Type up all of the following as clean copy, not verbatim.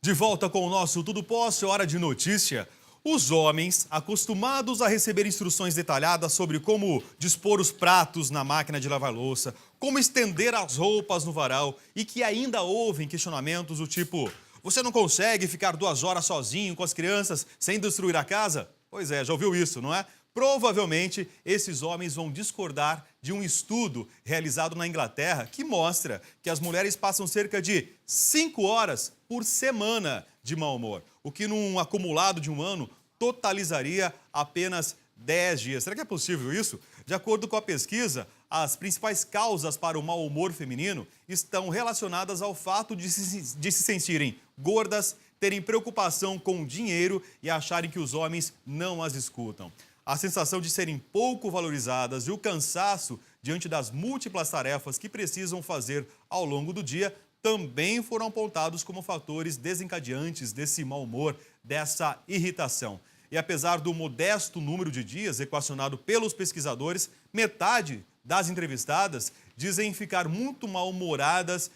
De volta com o nosso Tudo Posso, é hora de notícia. Os homens, acostumados a receber instruções detalhadas sobre como dispor os pratos na máquina de lavar louça, como estender as roupas no varal e que ainda ouvem questionamentos do tipo: você não consegue ficar 2 horas sozinho com as crianças sem destruir a casa? Pois é, já ouviu isso, não é? Provavelmente, esses homens vão discordar de um estudo realizado na Inglaterra que mostra que as mulheres passam cerca de 5 horas por semana de mau humor, o que num acumulado de um ano totalizaria apenas 10 dias. Será que é possível isso? De acordo com a pesquisa, as principais causas para o mau humor feminino estão relacionadas ao fato de se sentirem gordas, terem preocupação com o dinheiro e acharem que os homens não as escutam. A sensação de serem pouco valorizadas e o cansaço diante das múltiplas tarefas que precisam fazer ao longo do dia também foram apontados como fatores desencadeantes desse mau humor, dessa irritação. E apesar do modesto número de dias equacionado pelos pesquisadores, metade das entrevistadas dizem ficar muito mal-humoradas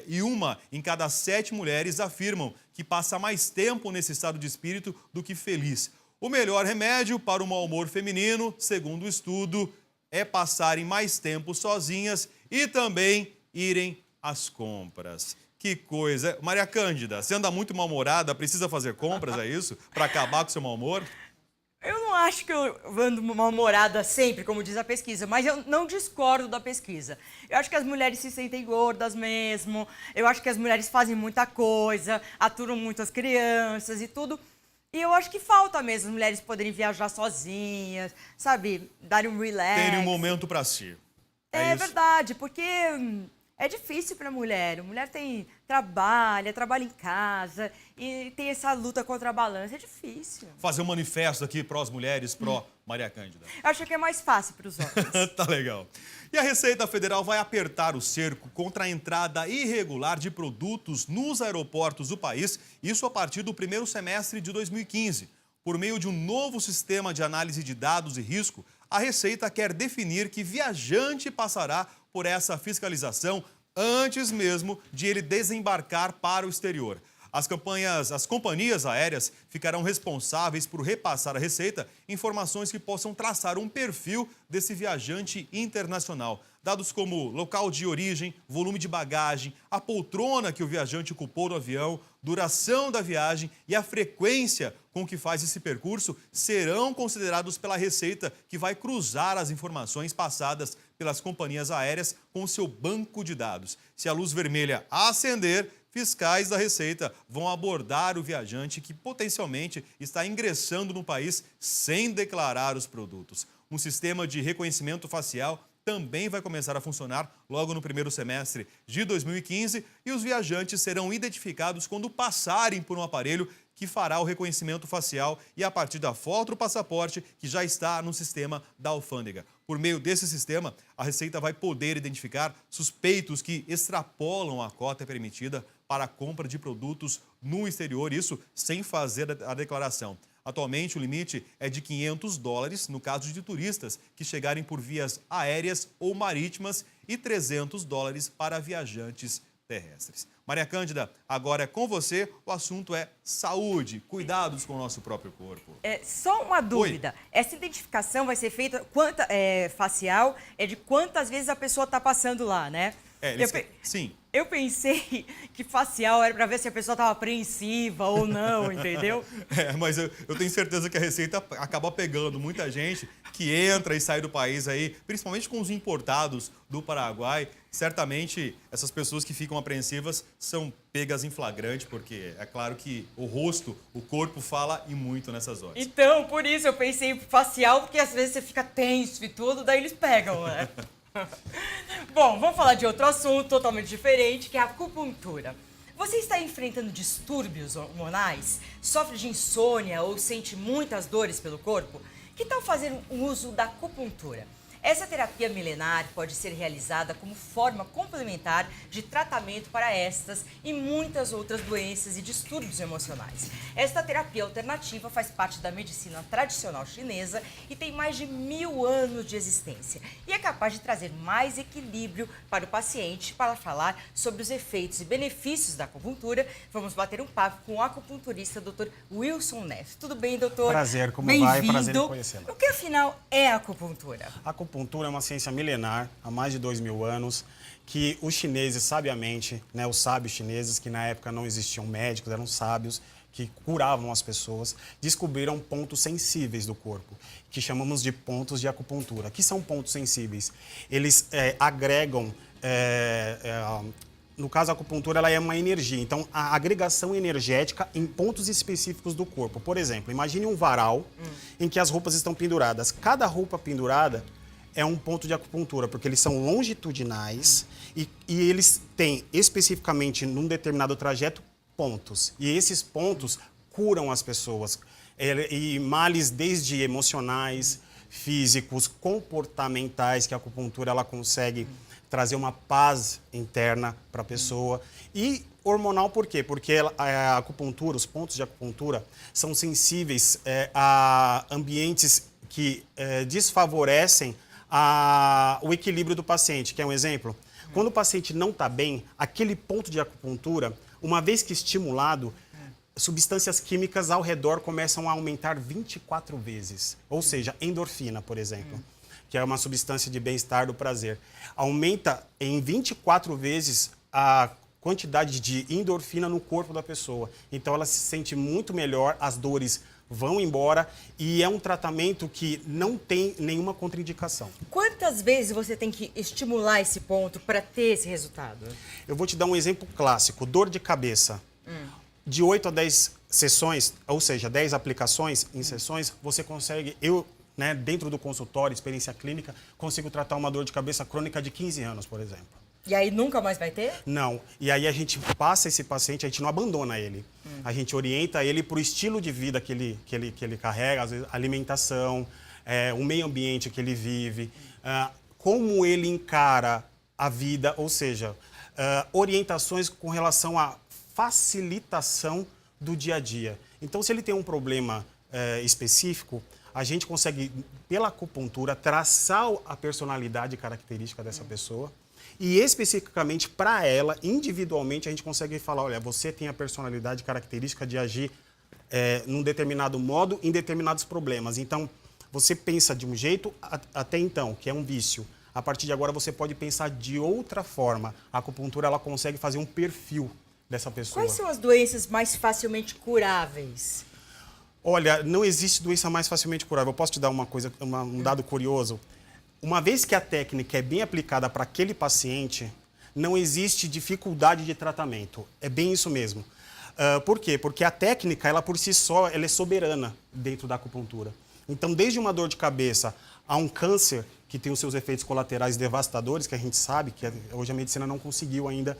e 1 em cada 7 mulheres afirmam que passa mais tempo nesse estado de espírito do que feliz. O melhor remédio para o mau humor feminino, segundo o estudo, é passarem mais tempo sozinhas e também irem às compras. Que coisa! Maria Cândida, você anda muito mal-humorada, precisa fazer compras, é isso? Para acabar com o seu mau humor? Eu não acho que eu ando mal-humorada sempre, como diz a pesquisa, mas eu não discordo da pesquisa. Eu acho que as mulheres se sentem gordas mesmo, eu acho que as mulheres fazem muita coisa, aturam muito as crianças e tudo. E eu acho que falta mesmo as mulheres poderem viajar sozinhas, sabe, darem um relax. Terem um momento para si. É verdade, porque é difícil para a mulher. A mulher trabalha em casa e tem essa luta contra a balança. É difícil. Fazer um manifesto aqui pró-mulheres, pró-Maria Cândida. Eu acho que é mais fácil para os homens. Tá legal. E a Receita Federal vai apertar o cerco contra a entrada irregular de produtos nos aeroportos do país, isso a partir do primeiro semestre de 2015. Por meio de um novo sistema de análise de dados e risco, a Receita quer definir que viajante passará por essa fiscalização antes mesmo de ele desembarcar para o exterior. As companhias aéreas ficarão responsáveis por repassar à Receita informações que possam traçar um perfil desse viajante internacional. Dados como local de origem, volume de bagagem, a poltrona que o viajante ocupou no avião, duração da viagem e a frequência com que faz esse percurso serão considerados pela Receita, que vai cruzar as informações passadas pelas companhias aéreas com o seu banco de dados. Se a luz vermelha acender, fiscais da Receita vão abordar o viajante que potencialmente está ingressando no país sem declarar os produtos. Um sistema de reconhecimento facial também vai começar a funcionar logo no primeiro semestre de 2015 e os viajantes serão identificados quando passarem por um aparelho que fará o reconhecimento facial e a partir da foto do passaporte que já está no sistema da alfândega. Por meio desse sistema, a Receita vai poder identificar suspeitos que extrapolam a cota permitida para a compra de produtos no exterior, isso sem fazer a declaração. Atualmente, o limite é de $500 no caso de turistas que chegarem por vias aéreas ou marítimas e $300 para viajantes terrestres. Maria Cândida, agora é com você. O assunto é saúde, cuidados com o nosso próprio corpo. Só uma dúvida. Oi. Essa identificação vai ser feita facial, de quantas vezes a pessoa está passando lá, né? Sim. Eu pensei que facial era para ver se a pessoa estava apreensiva ou não, entendeu? Mas eu tenho certeza que a Receita acaba pegando muita gente que entra e sai do país aí, principalmente com os importados do Paraguai. Certamente, essas pessoas que ficam apreensivas são pegas em flagrante, porque é claro que o rosto, o corpo fala e muito nessas horas. Então, por isso eu pensei facial, porque às vezes você fica tenso e tudo, daí eles pegam, né? Bom, vamos falar de outro assunto totalmente diferente, que é a acupuntura. Você está enfrentando distúrbios hormonais? Sofre de insônia ou sente muitas dores pelo corpo? Que tal fazer um uso da acupuntura? Essa terapia milenar pode ser realizada como forma complementar de tratamento para estas e muitas outras doenças e distúrbios emocionais. Esta terapia alternativa faz parte da medicina tradicional chinesa e tem mais de 1000 anos de existência e é capaz de trazer mais equilíbrio para o paciente. Para falar sobre os efeitos e benefícios da acupuntura, vamos bater um papo com o acupunturista Dr. Wilson Neff. Tudo bem, doutor? Prazer, como vai? Prazer em conhecê-la. O que afinal é a acupuntura? A acupuntura é uma ciência milenar, há mais de 2000 anos, que os chineses, sabiamente, os sábios chineses, que na época não existiam médicos, eram sábios, que curavam as pessoas, descobriram pontos sensíveis do corpo, que chamamos de pontos de acupuntura. O que são pontos sensíveis? Eles agregam... No caso, a acupuntura ela é uma energia, então a agregação energética em pontos específicos do corpo. Por exemplo, imagine um varal em que as roupas estão penduradas. Cada roupa pendurada é um ponto de acupuntura, porque eles são longitudinais e eles têm especificamente num determinado trajeto pontos. E esses pontos curam as pessoas. E males desde emocionais, físicos, comportamentais, que a acupuntura ela consegue trazer uma paz interna para a pessoa. E hormonal por quê? Porque a acupuntura, os pontos de acupuntura, são sensíveis a ambientes que desfavorecem o equilíbrio do paciente. Quer um exemplo? Quando o paciente não está bem, aquele ponto de acupuntura, uma vez que estimulado, substâncias químicas ao redor começam a aumentar 24 vezes. Ou seja, endorfina, por exemplo, que é uma substância de bem-estar do prazer. Aumenta em 24 vezes a quantidade de endorfina no corpo da pessoa. Então ela se sente muito melhor, as dores vão embora e é um tratamento que não tem nenhuma contraindicação. Quantas vezes você tem que estimular esse ponto para ter esse resultado? Eu vou te dar um exemplo clássico, dor de cabeça. De 8 a 10 sessões, ou seja, 10 aplicações em sessões, você consegue... dentro do consultório, experiência clínica, consigo tratar uma dor de cabeça crônica de 15 anos, por exemplo. E aí nunca mais vai ter? Não. E aí a gente passa esse paciente, a gente não abandona ele. A gente orienta ele para o estilo de vida que ele carrega, às vezes alimentação, o meio ambiente que ele vive, como ele encara a vida, ou seja, orientações com relação à facilitação do dia a dia. Então, se ele tem um problema específico, a gente consegue, pela acupuntura, traçar a personalidade característica dessa pessoa e, especificamente, para ela, individualmente, a gente consegue falar, olha, você tem a personalidade característica de agir num determinado modo em determinados problemas. Então, você pensa de um jeito até então, que é um vício. A partir de agora, você pode pensar de outra forma. A acupuntura ela consegue fazer um perfil dessa pessoa. Quais são as doenças mais facilmente curáveis? Olha, não existe doença mais facilmente curável. Eu posso te dar um dado curioso? Uma vez que a técnica é bem aplicada para aquele paciente, não existe dificuldade de tratamento. É bem isso mesmo. Por quê? Porque a técnica, ela por si só, ela é soberana dentro da acupuntura. Então, desde uma dor de cabeça a um câncer, que tem os seus efeitos colaterais devastadores, que a gente sabe, que hoje a medicina não conseguiu ainda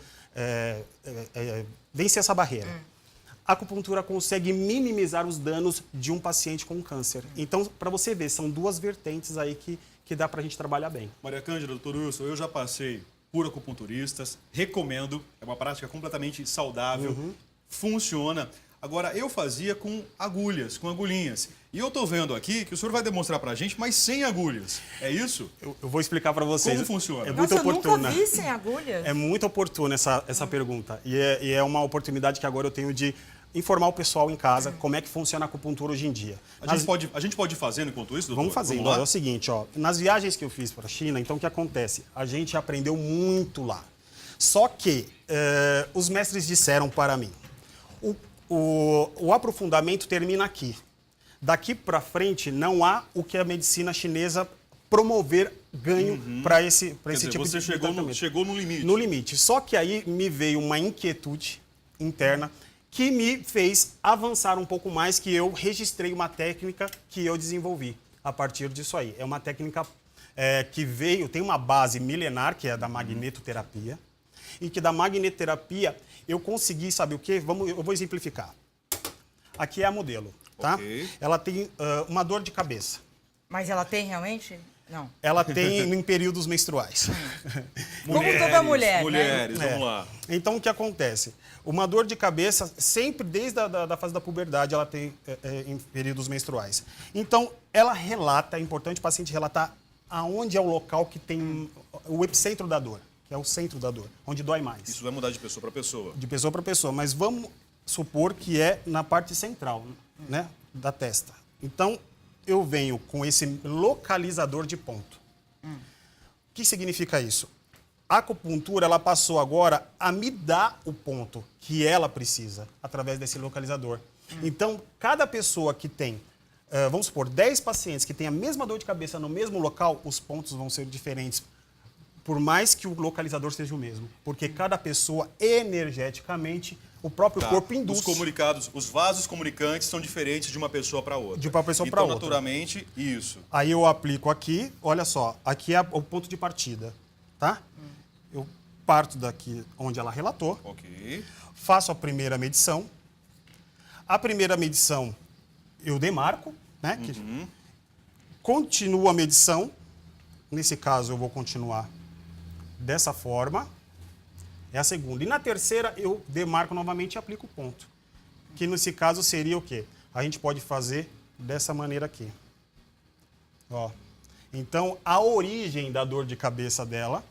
vencer essa barreira. A acupuntura consegue minimizar os danos de um paciente com câncer. Então, para você ver, são duas vertentes aí que dá para a gente trabalhar bem. Maria Cândida, doutor Wilson, eu já passei por acupunturistas, recomendo, é uma prática completamente saudável, funciona. Agora, eu fazia com agulhas, com agulhinhas. E eu estou vendo aqui que o senhor vai demonstrar para a gente, mas sem agulhas. É isso? Eu vou explicar para vocês. Como funciona? É muito oportuna. Eu nunca vi sem agulhas. É muito oportuna essa pergunta. E é uma oportunidade que agora eu tenho de informar o pessoal em casa como é que funciona a acupuntura hoje em dia. A gente pode ir fazendo enquanto isso, doutor? Vamos fazendo. É o seguinte, nas viagens que eu fiz para a China, então o que acontece? A gente aprendeu muito lá. Só que os mestres disseram para mim, o aprofundamento termina aqui. Daqui para frente não há o que a medicina chinesa promover ganho para esse tipo de tratamento. Você chegou no limite. No limite. Só que aí me veio uma inquietude interna que me fez avançar um pouco mais, que eu registrei uma técnica que eu desenvolvi a partir disso aí. É uma técnica que tem uma base milenar, que é a da magnetoterapia, e que da magnetoterapia eu consegui, sabe o quê? Eu vou exemplificar. Aqui é a modelo, tá? Okay. Ela tem uma dor de cabeça. Mas ela tem realmente? Não. Ela tem em períodos menstruais. Como toda mulher, Mulheres, né? vamos lá. Então, o que acontece? Uma dor de cabeça, sempre desde a da fase da puberdade, ela tem em períodos menstruais. Então, ela relata, é importante o paciente relatar aonde é o local que tem o epicentro da dor, que é o centro da dor, onde dói mais. Isso vai mudar de pessoa para pessoa. De pessoa para pessoa, mas vamos supor que é na parte central, né, da testa. Então, eu venho com esse localizador de ponto. O que significa isso? A acupuntura, ela passou agora a me dar o ponto que ela precisa, através desse localizador. Então, cada pessoa que tem, vamos supor, 10 pacientes que têm a mesma dor de cabeça no mesmo local, os pontos vão ser diferentes, por mais que o localizador seja o mesmo. Porque cada pessoa, energeticamente, o próprio corpo induz. Os comunicados, os vasos comunicantes são diferentes de uma pessoa para outra. De uma pessoa para outra. Então, naturalmente, isso. Aí eu aplico aqui, olha só, aqui é o ponto de partida, tá? Eu parto daqui onde ela relatou, Ok. faço a primeira medição. A primeira medição eu demarco, né? Continuo a medição. Nesse caso eu vou continuar dessa forma. É a segunda. E na terceira eu demarco novamente e aplico o ponto. Que nesse caso seria o quê? A gente pode fazer dessa maneira aqui. Ó. Então, a origem da dor de cabeça dela,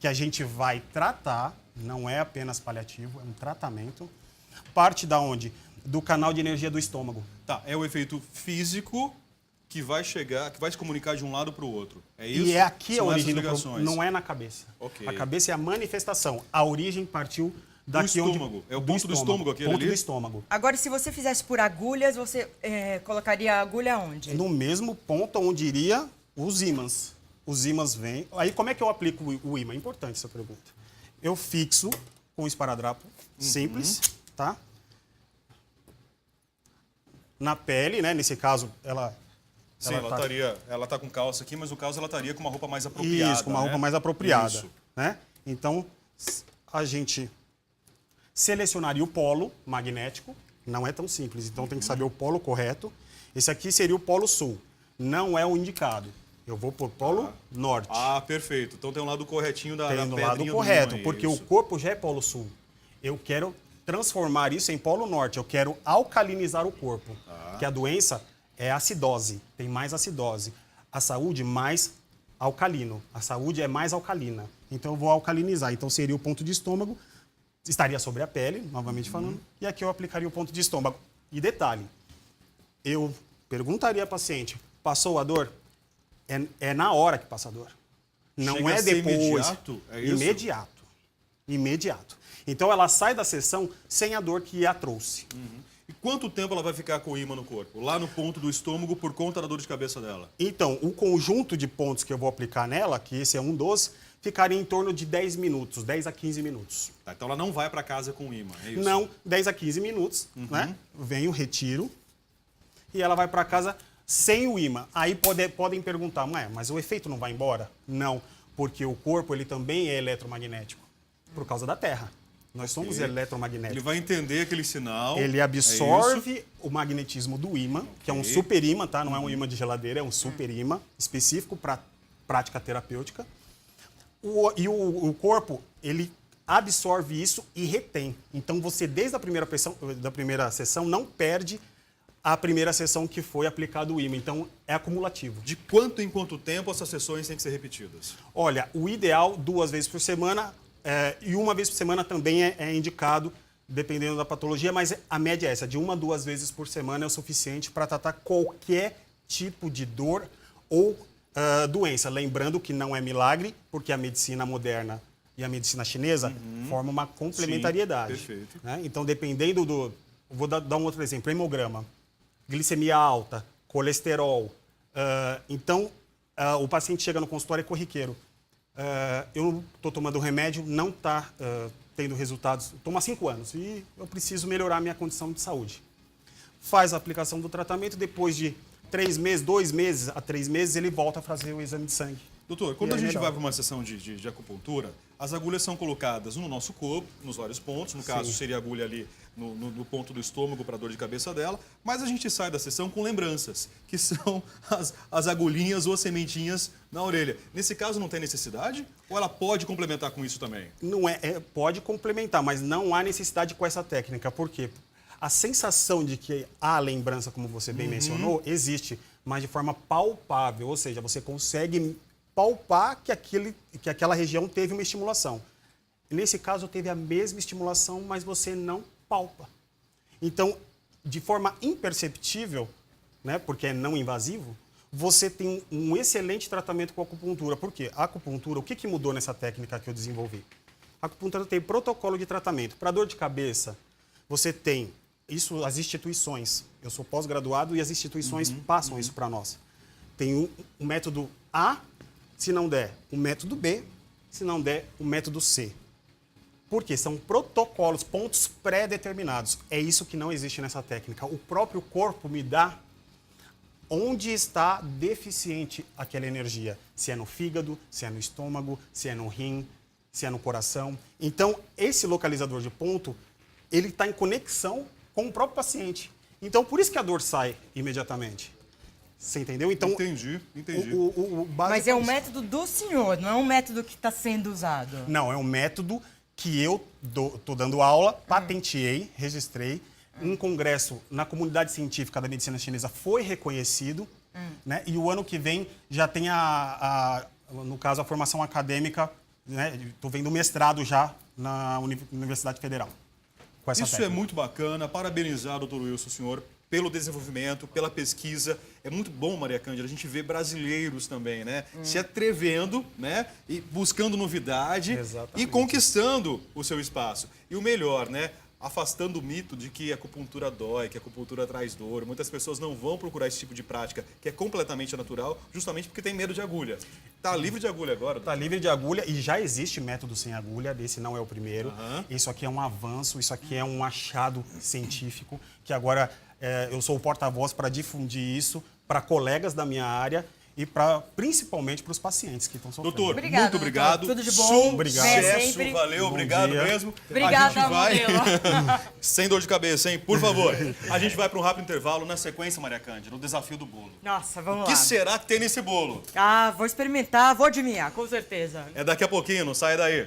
que a gente vai tratar, não é apenas paliativo, é um tratamento, parte da onde? Do canal de energia do estômago. Tá, é o efeito físico que vai chegar, que vai se comunicar de um lado para o outro. É isso? E é aqui a São origem essas do problema, ligações. não é na cabeça. Ok. A cabeça é a manifestação. A origem partiu daqui Do onde... estômago. É o ponto do estômago aquele ponto ali? do estômago. Agora, se você fizesse por agulhas, você colocaria a agulha onde? No mesmo ponto onde iria os ímãs. Os ímãs vêm... Aí, como é que eu aplico o ímã? É importante essa pergunta. Eu fixo com um esparadrapo simples, tá? Na pele, né? Nesse caso, ela... Sim, ela tá com calça aqui, mas no caso ela estaria com uma roupa mais apropriada. Isso, com uma roupa né? mais apropriada. Isso. Né? Então, a gente selecionaria o polo magnético. Não é tão simples, então tem que saber o polo correto. Esse aqui seria o polo sul. Não é o indicado. Eu vou por polo norte. Ah, perfeito. Então tem um lado corretinho da Tem da do pedrinha lado do correto, ímã, porque isso. o corpo já é polo sul. Eu quero transformar isso em polo norte. Eu quero alcalinizar o corpo. Que a doença é acidose, tem mais acidose. A saúde, mais alcalino. A saúde é mais alcalina. Então, eu vou alcalinizar. Então, seria o ponto de estômago, estaria sobre a pele, novamente falando, e aqui eu aplicaria o ponto de estômago. E detalhe, eu perguntaria ao paciente, passou a dor? É na hora que passa a dor. Não Chega é a ser depois. imediato? É isso? Imediato. Imediato. Então, ela sai da sessão sem a dor que a trouxe. E quanto tempo ela vai ficar com o ímã no corpo? Lá no ponto do estômago por conta da dor de cabeça dela? Então, o conjunto de pontos que eu vou aplicar nela, que esse é um dos, ficaria em torno de 10 minutos, 10 a 15 minutos. Tá, então ela não vai para casa com o ímã, é isso? Não, 10 a 15 minutos, né? Venho, retiro, e ela vai para casa sem o ímã. Aí podem perguntar, mas o efeito não vai embora? Não, porque o corpo ele também é eletromagnético, por causa da Terra. Nós somos eletromagnéticos. Ele vai entender aquele sinal. Ele é absorve o magnetismo do ímã, que é um Ok. super ímã, tá? Não é um ímã de geladeira, é um super ímã específico para prática terapêutica. O corpo, ele absorve isso e retém. Então, você, desde a primeira sessão, não perde a primeira sessão que foi aplicado o ímã. Então, é acumulativo. De quanto em quanto tempo essas sessões têm que ser repetidas? Olha, o ideal, 2 vezes por semana, e 1 vez por semana também é indicado, dependendo da patologia, mas a média é essa, de 1 a 2 vezes por semana é o suficiente para tratar qualquer tipo de dor ou doença. Lembrando que não é milagre, porque a medicina moderna e a medicina chinesa formam uma complementariedade. Sim, perfeito. Né? Então, dependendo do... Vou dar um outro exemplo, hemograma, glicemia alta, colesterol. Então, o paciente chega no consultório é corriqueiro. Eu estou tomando remédio, não está tendo resultados, tomo há 5 anos e eu preciso melhorar a minha condição de saúde. Faz a aplicação do tratamento, depois de 3 meses, 2 meses a 3 meses, ele volta a fazer o exame de sangue. Doutor, quando E a é gente melhor. vai para uma sessão de acupuntura, as agulhas são colocadas no nosso corpo, nos vários pontos. No caso, Sim. seria a agulha ali no ponto do estômago para dor de cabeça dela. Mas a gente sai da sessão com lembranças, que são as agulhinhas ou as sementinhas na orelha. Nesse caso, não tem necessidade? Ou ela pode complementar com isso também? Não pode complementar, mas não há necessidade com essa técnica. Por quê? A sensação de que há lembrança, como você bem mencionou, existe, mas de forma palpável. Ou seja, você consegue palpar que aquela região teve uma estimulação. Nesse caso, teve a mesma estimulação, mas você não palpa. Então, de forma imperceptível, né, porque é não invasivo, você tem um excelente tratamento com a acupuntura. Por quê? A acupuntura, o que mudou nessa técnica que eu desenvolvi? A acupuntura tem protocolo de tratamento. Para dor de cabeça, você tem as instituições. Eu sou pós-graduado e as instituições passam isso para nós. Tem o método A, se não der, o método B, se não der, o método C. Por quê? São protocolos, pontos pré-determinados. É isso que não existe nessa técnica. O próprio corpo me dá onde está deficiente aquela energia. Se é no fígado, se é no estômago, se é no rim, se é no coração. Então, esse localizador de ponto, ele está em conexão com o próprio paciente. Então, por isso que a dor sai imediatamente. Você entendeu? Então, Entendi. o básico Mas é um isso. método do senhor, não é um método que está sendo usado. Não, é um método que eu estou dando aula, patenteei, registrei. Um congresso na comunidade científica da medicina chinesa foi reconhecido, né? E o ano que vem já tem no caso, a formação acadêmica, né? Estou vendo mestrado já na Universidade Federal. Com essa Isso técnica. é muito bacana. Parabenizar, doutor Wilson, senhor, pelo desenvolvimento, pela pesquisa. É muito bom, Maria Cândida, a gente vê brasileiros também, né? Se atrevendo, né? E buscando novidade. Exatamente. E conquistando o seu espaço. E o melhor, né? Afastando o mito de que a acupuntura dói, que a acupuntura traz dor. Muitas pessoas não vão procurar esse tipo de prática, que é completamente natural, justamente porque tem medo de agulha. Tá livre de agulha agora? Está livre de agulha e já existe método sem agulha, esse não é o primeiro. Aham. Isso aqui é um avanço, isso aqui é um achado científico, que agora eu sou o porta-voz para difundir isso para colegas da minha área e principalmente para os pacientes que estão sofrendo. Doutor, Obrigada, muito doutor. obrigado. Tudo de bom. Obrigado. Venha Sucesso, sempre. valeu, Bom obrigado dia. mesmo. Obrigada, A gente vai... modelo. Sem dor de cabeça, hein? Por favor. A gente vai para um rápido intervalo. Na sequência, Maria Cândida, o desafio do bolo. Nossa, vamos O que lá. será que tem nesse bolo? Ah, vou experimentar, vou adivinhar, com certeza. É daqui a pouquinho, não sai daí.